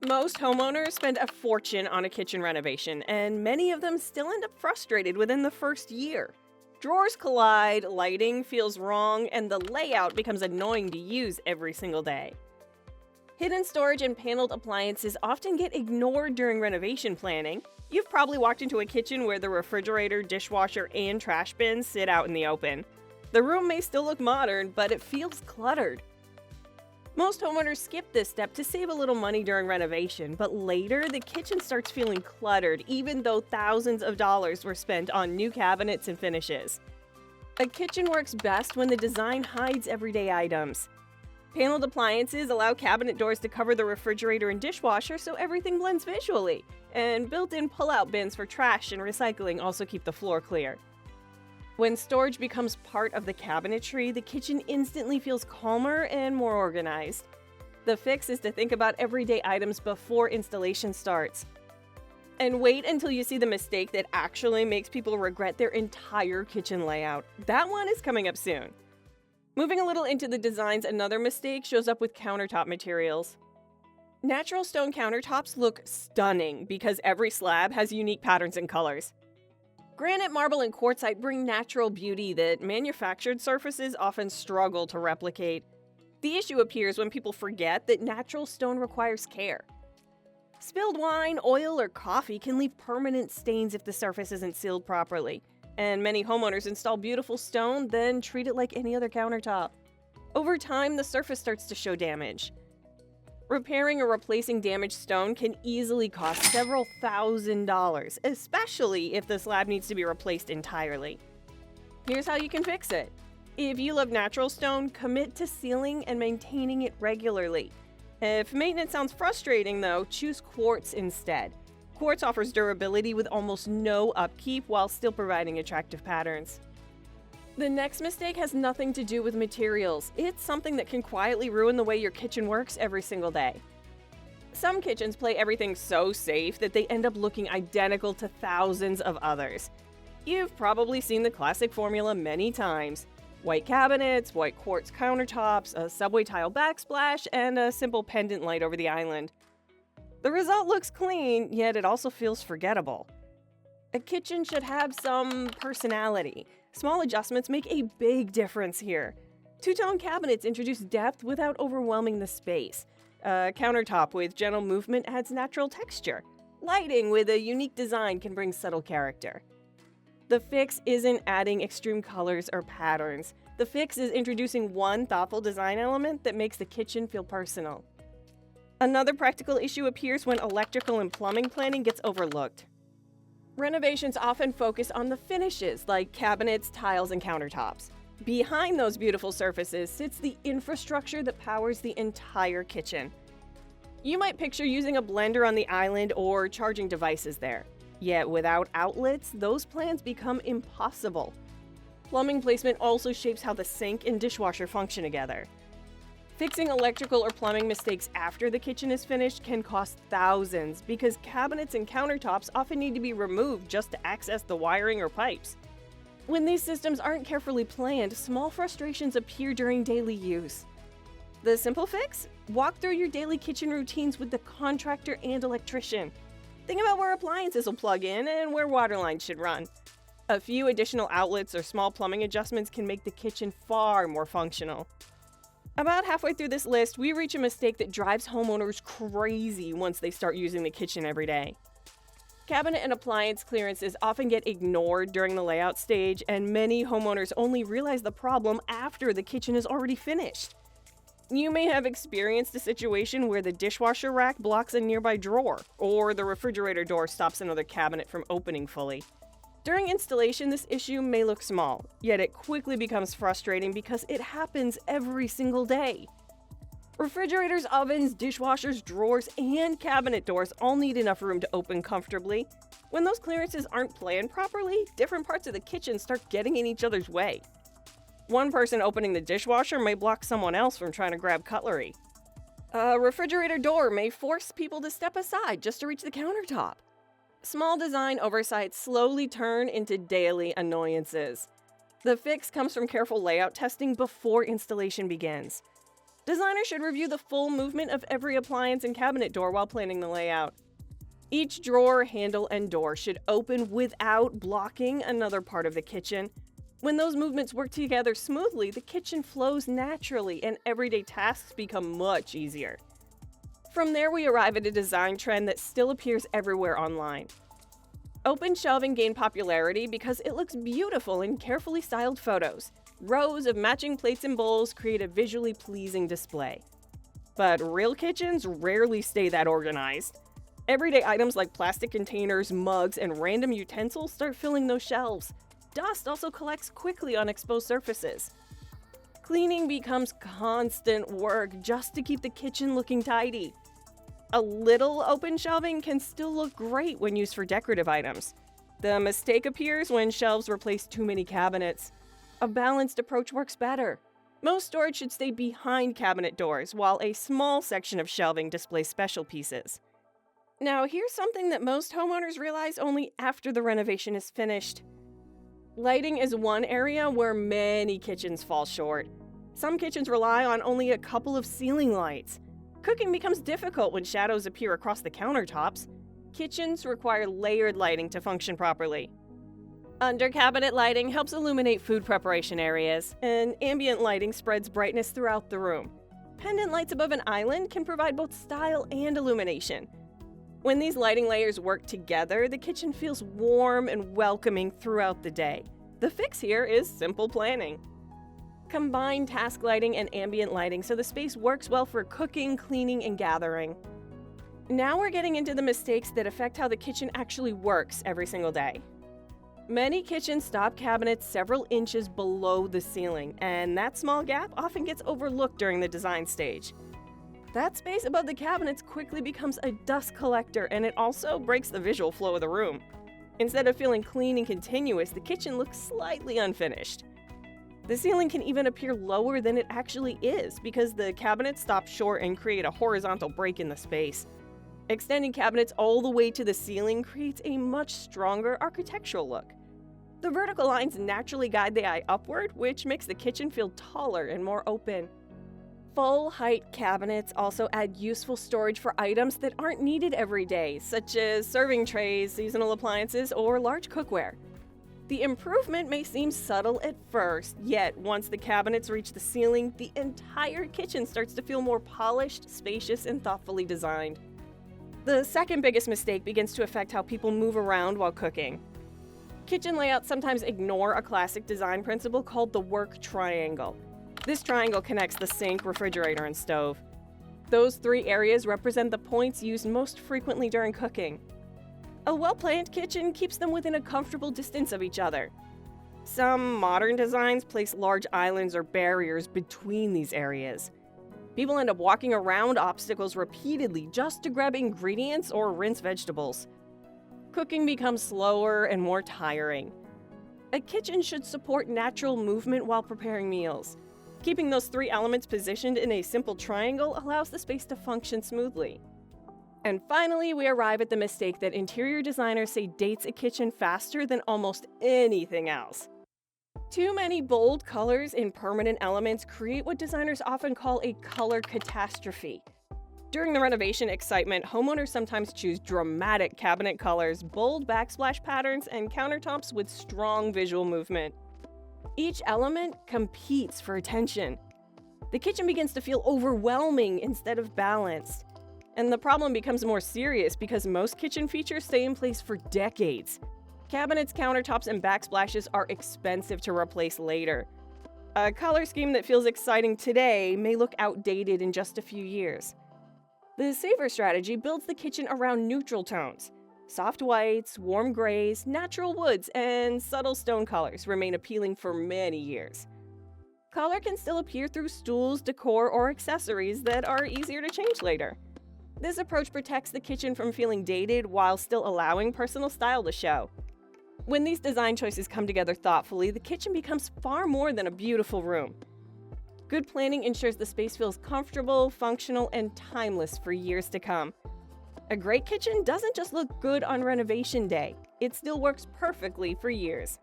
Most homeowners spend a fortune on a kitchen renovation, and many of them still end up frustrated within the first year. Drawers collide, lighting feels wrong, and the layout becomes annoying to use every single day. Hidden storage and paneled appliances often get ignored during renovation planning. You've probably walked into a kitchen where the refrigerator, dishwasher, and trash bins sit out in the open. The room may still look modern, but it feels cluttered. Most homeowners skip this step to save a little money during renovation, but later the kitchen starts feeling cluttered even though thousands of dollars were spent on new cabinets and finishes. A kitchen works best when the design hides everyday items. Paneled appliances allow cabinet doors to cover the refrigerator and dishwasher so everything blends visually, and built-in pull-out bins for trash and recycling also keep the floor clear. When storage becomes part of the cabinetry, the kitchen instantly feels calmer and more organized. The fix is to think about everyday items before installation starts. And wait until you see the mistake that actually makes people regret their entire kitchen layout. That one is coming up soon. Moving a little into the designs, another mistake shows up with countertop materials. Natural stone countertops look stunning because every slab has unique patterns and colors. Granite, marble, and quartzite bring natural beauty that manufactured surfaces often struggle to replicate. The issue appears when people forget that natural stone requires care. Spilled wine, oil, or coffee can leave permanent stains if the surface isn't sealed properly, and many homeowners install beautiful stone, then treat it like any other countertop. Over time, the surface starts to show damage. Repairing or replacing damaged stone can easily cost several $1,000s, especially if the slab needs to be replaced entirely. Here's how you can fix it. If you love natural stone, commit to sealing and maintaining it regularly. If maintenance sounds frustrating though, choose quartz instead. Quartz offers durability with almost no upkeep while still providing attractive patterns. The next mistake has nothing to do with materials. It's something that can quietly ruin the way your kitchen works every single day. Some kitchens play everything so safe that they end up looking identical to thousands of others. You've probably seen the classic formula many times. White cabinets, white quartz countertops, a subway tile backsplash, and a simple pendant light over the island. The result looks clean, yet it also feels forgettable. A kitchen should have some personality. Small adjustments make a big difference here. Two-tone cabinets introduce depth without overwhelming the space. A countertop with gentle movement adds natural texture. Lighting with a unique design can bring subtle character. The fix isn't adding extreme colors or patterns. The fix is introducing one thoughtful design element that makes the kitchen feel personal. Another practical issue appears when electrical and plumbing planning gets overlooked. Renovations often focus on the finishes, like cabinets, tiles, and countertops. Behind those beautiful surfaces sits the infrastructure that powers the entire kitchen. You might picture using a blender on the island or charging devices there. Yet without outlets, those plans become impossible. Plumbing placement also shapes how the sink and dishwasher function together. Fixing electrical or plumbing mistakes after the kitchen is finished can cost thousands because cabinets and countertops often need to be removed just to access the wiring or pipes. When these systems aren't carefully planned, small frustrations appear during daily use. The simple fix? Walk through your daily kitchen routines with the contractor and electrician. Think about where appliances will plug in and where water lines should run. A few additional outlets or small plumbing adjustments can make the kitchen far more functional. About halfway through this list, we reach a mistake that drives homeowners crazy once they start using the kitchen every day. Cabinet and appliance clearances often get ignored during the layout stage, and many homeowners only realize the problem after the kitchen is already finished. You may have experienced a situation where the dishwasher rack blocks a nearby drawer, or the refrigerator door stops another cabinet from opening fully. During installation, this issue may look small, yet it quickly becomes frustrating because it happens every single day. Refrigerators, ovens, dishwashers, drawers, and cabinet doors all need enough room to open comfortably. When those clearances aren't planned properly, different parts of the kitchen start getting in each other's way. One person opening the dishwasher may block someone else from trying to grab cutlery. A refrigerator door may force people to step aside just to reach the countertop. Small design oversights slowly turn into daily annoyances. The fix comes from careful layout testing before installation begins. Designers should review the full movement of every appliance and cabinet door while planning the layout. Each drawer, handle, and door should open without blocking another part of the kitchen. When those movements work together smoothly, the kitchen flows naturally and everyday tasks become much easier. From there, we arrive at a design trend that still appears everywhere online. Open shelving gained popularity because it looks beautiful in carefully styled photos. Rows of matching plates and bowls create a visually pleasing display. But real kitchens rarely stay that organized. Everyday items like plastic containers, mugs, and random utensils start filling those shelves. Dust also collects quickly on exposed surfaces. Cleaning becomes constant work just to keep the kitchen looking tidy. A little open shelving can still look great when used for decorative items. The mistake appears when shelves replace too many cabinets. A balanced approach works better. Most storage should stay behind cabinet doors, while a small section of shelving displays special pieces. Now, here's something that most homeowners realize only after the renovation is finished. Lighting is one area where many kitchens fall short. Some kitchens rely on only a couple of ceiling lights. Cooking becomes difficult when shadows appear across the countertops. Kitchens require layered lighting to function properly. Under-cabinet lighting helps illuminate food preparation areas, and ambient lighting spreads brightness throughout the room. Pendant lights above an island can provide both style and illumination. When these lighting layers work together, the kitchen feels warm and welcoming throughout the day. The fix here is simple planning. Combine task lighting and ambient lighting so the space works well for cooking, cleaning, and gathering. Now we're getting into the mistakes that affect how the kitchen actually works every single day. Many kitchens stop cabinets several inches below the ceiling, and that small gap often gets overlooked during the design stage. That space above the cabinets quickly becomes a dust collector, and it also breaks the visual flow of the room. Instead of feeling clean and continuous, the kitchen looks slightly unfinished. The ceiling can even appear lower than it actually is because the cabinets stop short and create a horizontal break in the space. Extending cabinets all the way to the ceiling creates a much stronger architectural look. The vertical lines naturally guide the eye upward, which makes the kitchen feel taller and more open. Full-height cabinets also add useful storage for items that aren't needed every day, such as serving trays, seasonal appliances, or large cookware. The improvement may seem subtle at first, yet once the cabinets reach the ceiling, the entire kitchen starts to feel more polished, spacious, and thoughtfully designed. The second biggest mistake begins to affect how people move around while cooking. Kitchen layouts sometimes ignore a classic design principle called the work triangle. This triangle connects the sink, refrigerator, and stove. Those three areas represent the points used most frequently during cooking. A well-planned kitchen keeps them within a comfortable distance of each other. Some modern designs place large islands or barriers between these areas. People end up walking around obstacles repeatedly just to grab ingredients or rinse vegetables. Cooking becomes slower and more tiring. A kitchen should support natural movement while preparing meals. Keeping those three elements positioned in a simple triangle allows the space to function smoothly. And finally, we arrive at the mistake that interior designers say dates a kitchen faster than almost anything else. Too many bold colors in permanent elements create what designers often call a color catastrophe. During the renovation excitement, homeowners sometimes choose dramatic cabinet colors, bold backsplash patterns, and countertops with strong visual movement. Each element competes for attention. The kitchen begins to feel overwhelming instead of balanced. And the problem becomes more serious because most kitchen features stay in place for decades. Cabinets, countertops, and backsplashes are expensive to replace later. A color scheme that feels exciting today may look outdated in just a few years. The safer strategy builds the kitchen around neutral tones. Soft whites, warm grays, natural woods, and subtle stone colors remain appealing for many years. Color can still appear through stools, decor, or accessories that are easier to change later. This approach protects the kitchen from feeling dated while still allowing personal style to show. When these design choices come together thoughtfully, the kitchen becomes far more than a beautiful room. Good planning ensures the space feels comfortable, functional, and timeless for years to come. A great kitchen doesn't just look good on renovation day, it still works perfectly for years.